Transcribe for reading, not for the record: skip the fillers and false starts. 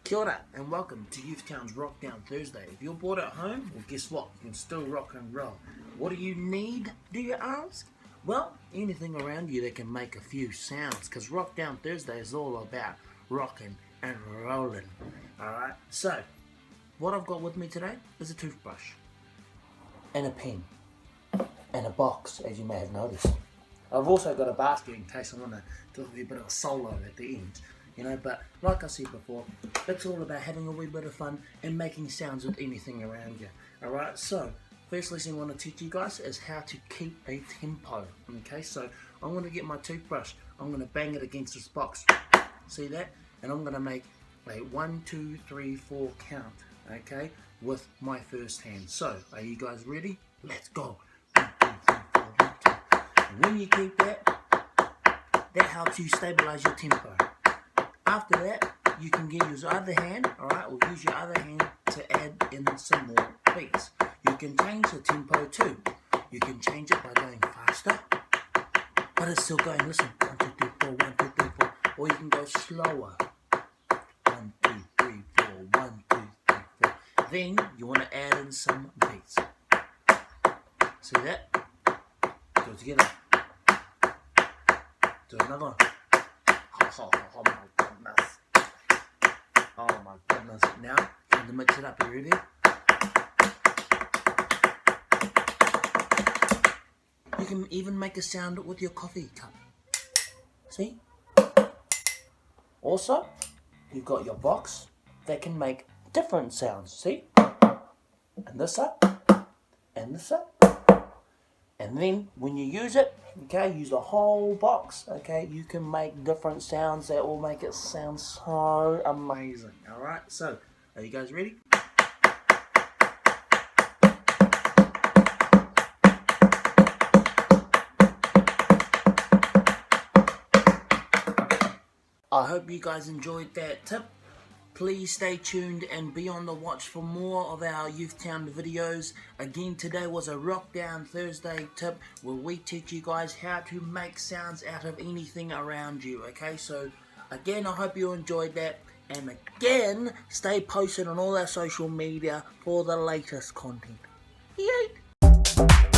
Kia ora and welcome to Youthtown's Rockdown Thursday. If you're bored at home, well guess what? You can still rock and roll. What do you need, do you ask? Well, anything around you that can make a few sounds, because Rockdown Thursday is all about rocking and rolling. Alright, so what I've got with me today is a toothbrush and a pen and a box, as you may have noticed. I've also got a basket in case I want to do a wee bit of a solo at the end. You know, but like I said before, it's all about having a wee bit of fun and making sounds with anything around you. Alright, so first lesson I want to teach you guys is how to keep a tempo. Okay, so I'm going to get my toothbrush, I'm going to bang it against this box. See that? And I'm going to make a 1, 2, 3, 4 count, okay, with my first hand. So, are you guys ready? Let's go. 1, 2, 3, 4, 1, 2. And when you keep that helps you stabilize your tempo. After that, you can use your other hand, alright, or use your other hand to add in some more beats. You can change the tempo too. You can change it by going faster, but it's still going, listen, 1, 2, 3, 4, 1, 2, 3, 4. Or you can go slower. 1, 2, 3, 4, 1, 2, 3, 4. Then you want to add in some beats. See that? Do it together. Do another one. Oh my goodness. Oh my goodness. Now, time to mix it up. Are you ready? You can even make a sound with your coffee cup. See? Also, you've got your box that can make different sounds. See? And this up. And this up. And then when you use it, okay, use the whole box, okay, you can make different sounds that will make it sound so amazing. Alright, so are you guys ready? I hope you guys enjoyed that tip. Please stay tuned and be on the watch for more of our Youthtown videos. Again, today was a Rockdown Thursday tip where we teach you guys how to make sounds out of anything around you. Okay, so again, I hope you enjoyed that. And again, stay posted on all our social media for the latest content. Yay!